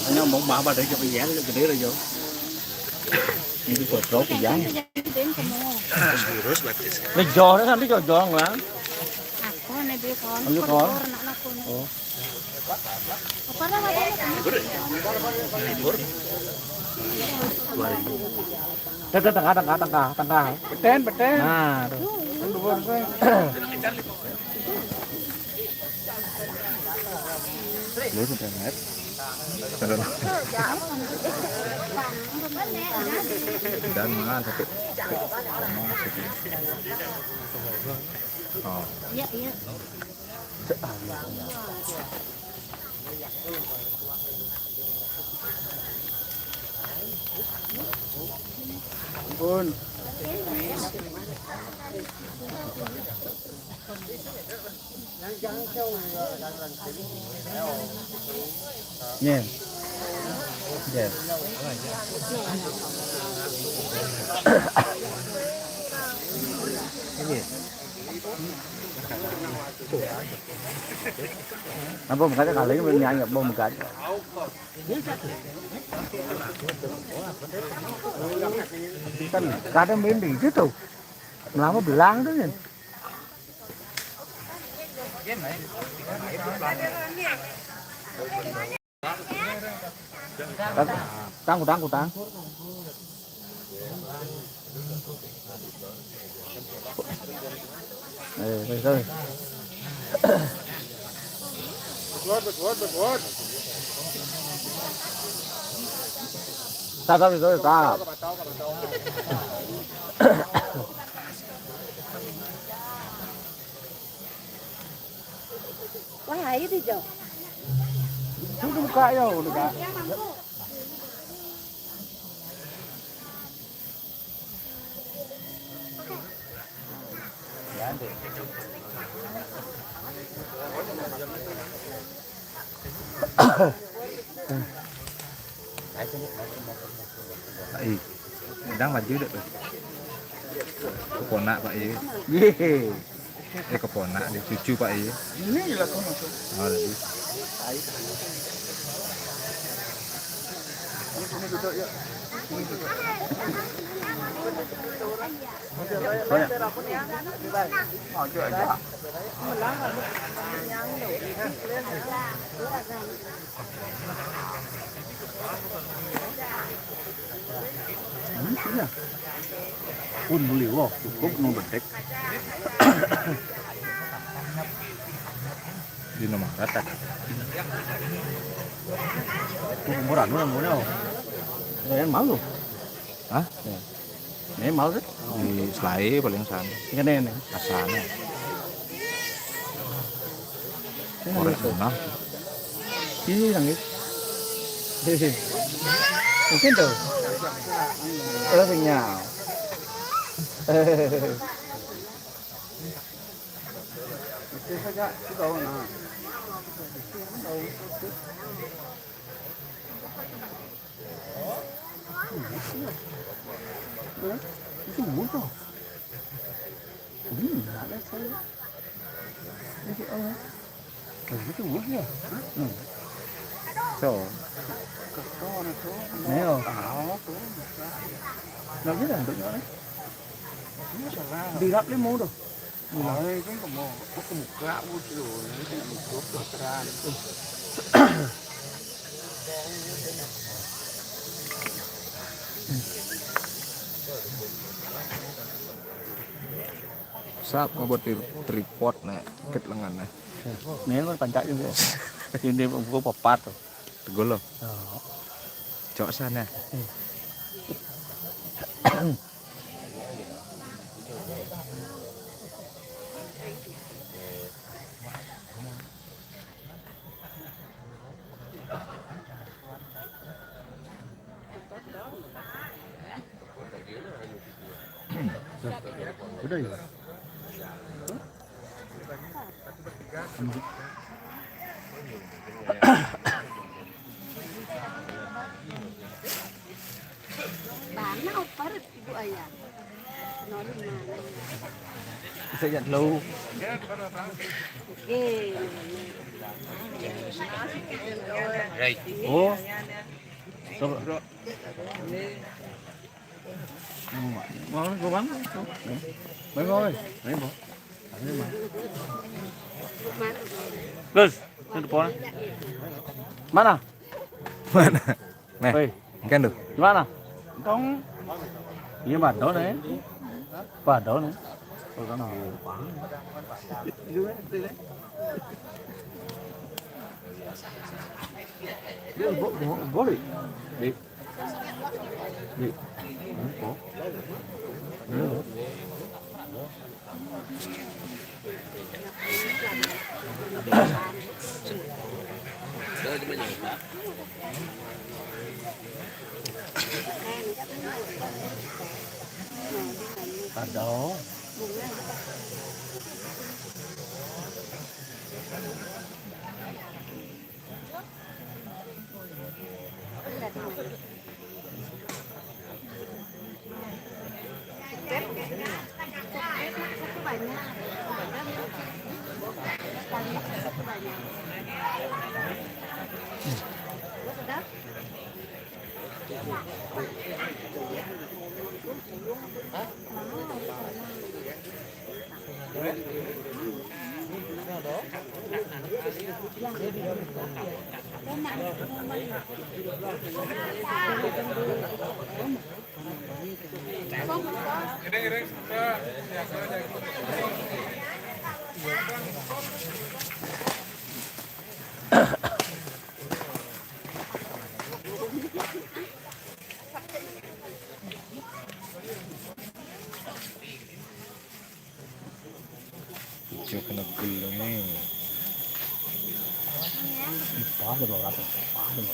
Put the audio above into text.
Anh một bà để cho cái dán cái đĩa rồi vô. Ini kodok ya. Lejo kan iki kodok lah. Aku nek kon. Ayo kon. Oh. Apa namanya? Tengah. Beten. Nah, tuh. Lu internet. Dan mana satu. Oh. Iya. Ampun. Nyen. Yes. Ini. Apa một cái kali bên nhà nhập một cái. Kan kadang main di situ. Lama bilang tuh nih. Tang. Rồi. Buat. Tao rồi ta. Wah, ayo di Jo. Itu buka ya, udah. Pak I, đang maju được rồi. Keponak Pak I. Keponak dia cucu Pak I. Ini lah kamu. Oh, Ini duduk yuk. Banyak. Aja. Sini. Pun beli wah, cukup nung bedek. Di nomor rata. Murah mau. Kalian malu? Hah? Ini malu sih? Di selai paling sana. Ini. Asana. Korek sana. Ini nangis. Mungkin tuh. Punya. Itu saja kita nak. Itu mudah. Ada saya. Ini apa? Itu mudah. So. Nè. Nó biết là được rồi. Đi gấp lấy mũ rồi. Rồi cái có một gạo rồi cái một số được ra. Sap ngebuat tripod nih, ket lengan nih. Nếu con pancak juga. Jadi dia buku papat tuh. Tegol loh. Cok sana. Udah ya. Bán nào phát được cái bụi à? Nó đi mà. Sẽ nhận lâu. Ủa? Sao rồi? Ngon, cố gắng. Mấy ngôi. Mấy bộ. Gus, itu depan. Mana? Mana? Nih, Woi, kan tuh. gimana? Dong. Iya bado nih. Bado nih. Tôi có nào. Bố đi. Đi. Đi. Bố. Bado. Hijau kena gulung nih. Quá rồi đó. Quá rồi.